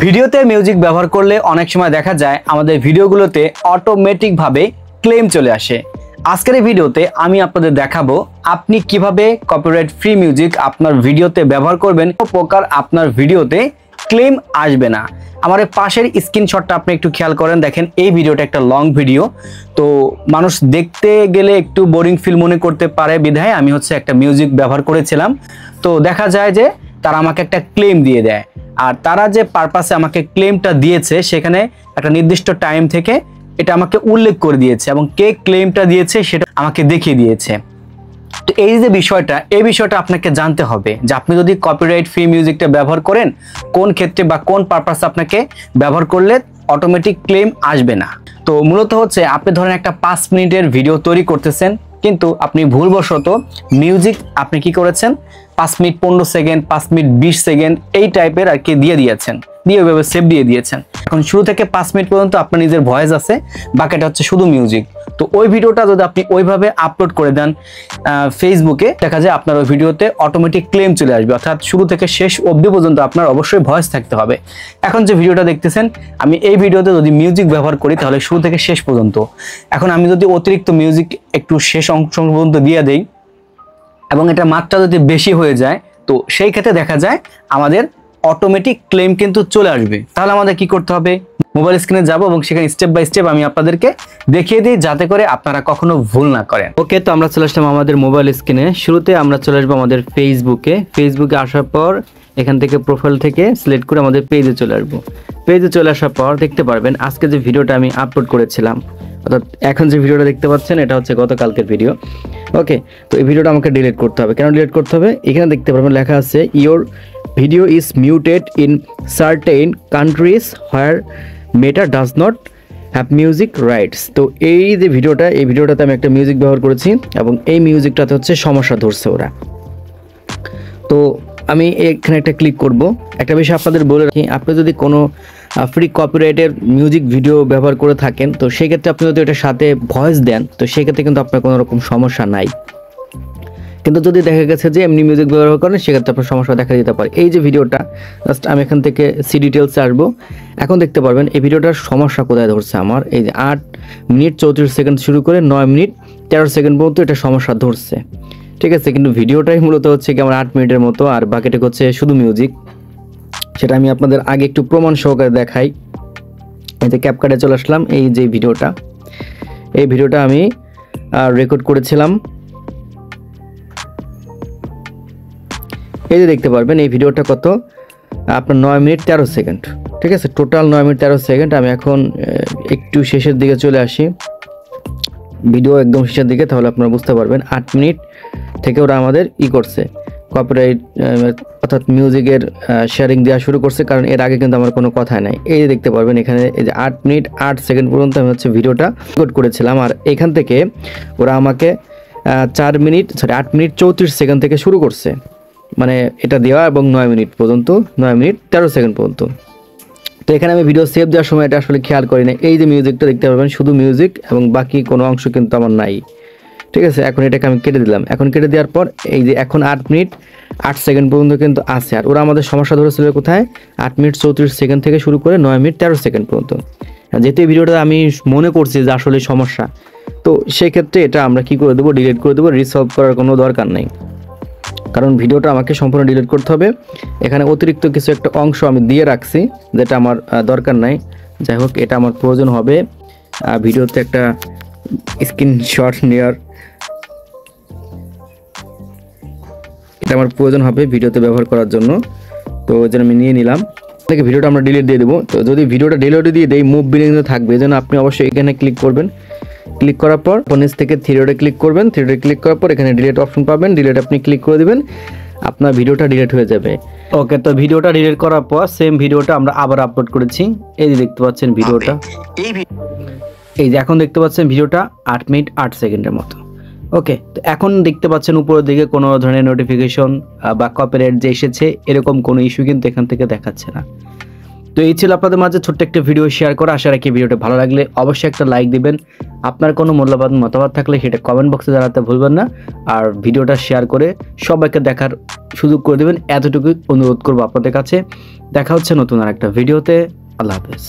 ভিডিওতে মিউজিক ব্যবহার করলে অনেক সময় দেখা যায় আমাদের ভিডিওগুলোতে অটোমেটিকভাবে ক্লেম চলে আসে। আজকের এই ভিডিওতে আমি আপনাদের দেখাবো আপনি কিভাবে কপিরাইট ফ্রি মিউজিক আপনার ভিডিওতে ব্যবহার করবেন, কোনো প্রকার আপনার ভিডিওতে ক্লেম আসবে না। আমার পাশের স্ক্রিনশটটা আপনি একটু খেয়াল করেন, দেখেন এই ভিডিওটা একটা লং ভিডিও, তো মানুষ দেখতে গেলে একটু বোরিং ফিল মনে করতে পারে, বিধায় আমি একটা মিউজিক ব্যবহার করেছিলাম। তো দেখা যায় যে তারা আমাকে একটা ক্লেম দিয়ে দেয়, আর তারা যে পারপাসে আমাকে ক্লেমটা দিয়েছে সেখানে একটা নির্দিষ্ট টাইম থেকে এটা আমাকে উল্লেখ করে দিয়েছে এবং কে ক্লেমটা দিয়েছে সেটা আমাকে দেখিয়ে দিয়েছে। তো এই যে বিষয়টা, এই বিষয়টা আপনাকে জানতে হবে যে আপনি যদি কপিরাইট ফ্রি মিউজিকটা ব্যবহার করেন কোন ক্ষেত্রে বা কোন পারপাসে আপনাকে ব্যবহার করলে অটোমেটিক ক্লেম আসবে না। তো মূলত আপনি ধরেন একটা 5 মিনিটের ভিডিও তৈরি করতেছেন, কিন্তু আপনি ভুলবশত মিউজিক আপনি কি করেছেন 5 মিনিট 15 সেকেন্ড, 5 মিনিট 20 সেকেন্ড এই টাইপের আর কি দিয়ে দিয়েছেন, দিয়ে ওইভাবে সেভ দিয়ে দিয়েছেন। এখন শুরু থেকে 5 মিনিট পর্যন্ত আপনার নিজের ভয়েস আছে, বাকিটা শুধু মিউজিক। তো ওই ভিডিওটা যদি আপনি ওইভাবে আপলোড করে দেন ফেসবুকে, দেখা যায় আপনার ওই ভিডিওতে অটোমেটিক ক্লেম চলে আসবে, অর্থাৎ শুরু থেকে শেষ অবধি পর্যন্ত আপনার অবশ্যই ভয়েস থাকতে হবে। এখন যে ভিডিওটা দেখতেছেন, আমি এই ভিডিওতে যদি মিউজিক ব্যবহার করি তাহলে শুরু থেকে শেষ পর্যন্ত। এখন আমি যদি অতিরিক্ত মিউজিক একটু শেষ অংশ পর্যন্ত দিয়ে দেই এবং এটা মাত্রা যদি বেশি হয়ে যায়, তো সেই ক্ষেত্রে দেখা যায় আমাদের অটোমেটিক ক্লেম কিন্তু চলে আসবে। তাহলে আমাদের কি করতে হবে, মোবাইল স্ক্রিনে যাব এবং সেখানে স্টেপ বাই স্টেপ আমি আপনাদেরকে দেখিয়ে দিই যাতে করে আপনারা কখনো ভুল না করেন। ওকে, তো আমরা চলে আসলাম আমাদের মোবাইল স্ক্রিনে। শুরুতে আমরা চলে আসবো আমাদের ফেসবুকে আসার পর এখান থেকে প্রোফাইল থেকে সিলেক্ট করে আমাদের পেজে চলে আসবো। পেজে চলে আসার পর দেখতে পারবেন আজকে যে ভিডিওটা আমি আপলোড করেছিলাম, অর্থাৎ এখন যে ভিডিওটা দেখতে পাচ্ছেন এটা গতকালকের ভিডিও। ওকে, তো এই ভিডিওটা আমাকে ডিলিট করতে হবে। কেন ডিলিট করতে হবে, এখানে দেখতে পারবেন লেখা আছে your video is muted in certain countries where meta does not have music rights. তো এই যে ভিডিওটাতে আমি একটা মিউজিক ব্যবহার করেছি এবং এই মিউজিকটাতে সমস্যা ধরছে ওরা। তো আমি এখানে একটা ক্লিক করব। একটা বিষয় আপনাদের বলে রাখি, আপনি যদি কোনো ফ্রি কপিরাইটের মিউজিক ভিডিও ব্যবহার করে থাকেন, তো সেক্ষেত্রে আপনি যদি এটার সাথে ভয়েস দেন, তো সেক্ষেত্রে কিন্তু আপনার কোনো রকম সমস্যা নাই। কিন্তু যদি দেখা গেছে যে এমনি মিউজিক ব্যবহার করেন, সেক্ষেত্রে আপনার সমস্যা দেখা দিতে পারে। এই যে ভিডিওটা, জাস্ট আমি এখান থেকে সি ডিটেলসে আসবো। এখন দেখতে পারবেন এই ভিডিওটার সমস্যা কোথায় ধরছে আমার। এই যে 8 মিনিট 34 সেকেন্ড শুরু করে 9 মিনিট 13 সেকেন্ড পর্যন্ত এটা সমস্যা ধরছে, ঠিক আছে। কিন্তু ভিডিওটাই মূলত কি আমার 8 মিনিটের মতো, আর বাকিটা শুধু মিউজিক। সেটা আমি আপনাদের আগে একটু প্রমাণ সহকারে দেখাই। এই যে ক্যাপকাটে চলে আসলাম। এই যে ভিডিওটা আমি রেকর্ড করেছিলাম। এই যে দেখতে পারবেন এই ভিডিওটা আপনার 9 মিনিট 13 সেকেন্ড, ঠিক আছে। Total 9 minute 13 second. আমি এখন একটু শেষের দিকে চলে আসি, ভিডিও একদম শেষের দিকে, তাহলে আপনারা বুঝতে পারবেন 8 মিনিট থেকে ওরা আমাদের করছে কপিরাইট, অর্থাৎ মিউজিকের শেয়ারিং দেওয়া শুরু করছে, কারণ এর আগে কিন্তু আমার কোনো কথা নাই। এই যে দেখতে পারবেন এখানে এই যে 8 মিনিট 8 সেকেন্ড পর্যন্ত আমি ভিডিওটা রেকর্ড করেছিলাম, আর এখান থেকে ওরা আমাকে 8 মিনিট 34 সেকেন্ড থেকে শুরু করছে, মানে এটা দেওয়া, এবং 9 মিনিট পর্যন্ত, 9 মিনিট 13 সেকেন্ড পর্যন্ত। তো এখানে আমি ভিডিও সেভ দেওয়ার সময় এটা আসলে খেয়াল করি না। এই যে মিউজিকটা দেখতে পারবেন শুধু মিউজিক, এবং বাকি কোনো অংশ কিন্তু আমার নাই, ঠিক আছে। এখন এটাকে আমি কেটে দিলাম। এখন কেটে দেওয়ার পর এই যে এখন 8 মিনিট 8 সেকেন্ড পর্যন্ত কিন্তু আছে, আর ওরা আমাদের সমস্যা ধরেছিল কোথায় 8 মিনিট 34 সেকেন্ড থেকে শুরু করে 9 মিনিট 13 সেকেন্ড পর্যন্ত। যেহেতু এই ভিডিওটা আমি মনে করছি যে আসলে সমস্যা, তো সেক্ষেত্রে এটা আমরা কি করে দেবো, ডিলিট করে দেবো। রিসলভ করার কোনো দরকার নেই, কারণ ভিডিওটা আমাকে সম্পূর্ণ ডিলিট করতে হবে। এখানে অতিরিক্ত কিছু একটা অংশ আমি দিয়ে রাখছি যেটা আমার দরকার নাই। যাই হোক, এটা আমার প্রয়োজন হবে ভিডিওতে একটা স্ক্রিনশট নেওয়ার, এটা আমার প্রয়োজন হবে ভিডিওতে ব্যবহার করার জন্য। তো ওই জন্য আমি নিয়ে নিলাম। থেকে ভিডিওটা আমরা ডিলিট দিয়ে দেবো। তো যদি ভিডিওটা ডিলিট দিয়ে দেই, মুভ বিলিংয়ে থাকবে, এই জন্য আপনি অবশ্যই এখানে ক্লিক করবেন। ক্লিক করার পর নিচ থেকে থ্রিডটে ক্লিক করবেন। থ্রিডটে ক্লিক করার পর এখানে ডিলিট অপশন পাবেন, ডিলিট আপনি ক্লিক করে দিবেন, আপনার ভিডিওটা ডিলিট হয়ে যাবে। ওকে, তো ভিডিওটা ডিলিট করার পর সেম ভিডিওটা আমরা আবার আপলোড করেছি। এই যে দেখতে পাচ্ছেন ভিডিওটা, এই যে এখন দেখতে পাচ্ছেন ভিডিওটা 8 মিনিট 8 সেকেন্ডের মতো। ওকে, তো এখন দেখতে পাচ্ছেন উপরের দিকে কোনো ধরনের নোটিফিকেশন বা কপিরাইট যে এসেছে এরকম কোনো ইস্যু কিন্তু এখান থেকে দেখাচ্ছে না। তো এই ছিল আপনাদের মাঝে ছোট্ট একটা ভিডিও শেয়ার করা। আশা রাখি ভিডিওটা ভালো লাগলে অবশ্যই একটা লাইক দিবেন। আপনার কোনো মূল্যবান মতামত থাকলে সেটা কমেন্ট বক্সে জানাতে ভুলবেন না। আর ভিডিওটা শেয়ার করে সবাইকে দেখার সুযোগ করে দেবেন, এতটুকুই অনুরোধ করবো আপনাদের কাছে। দেখা হচ্ছে নতুন আর একটা ভিডিওতে। আল্লাহ হাফেজ।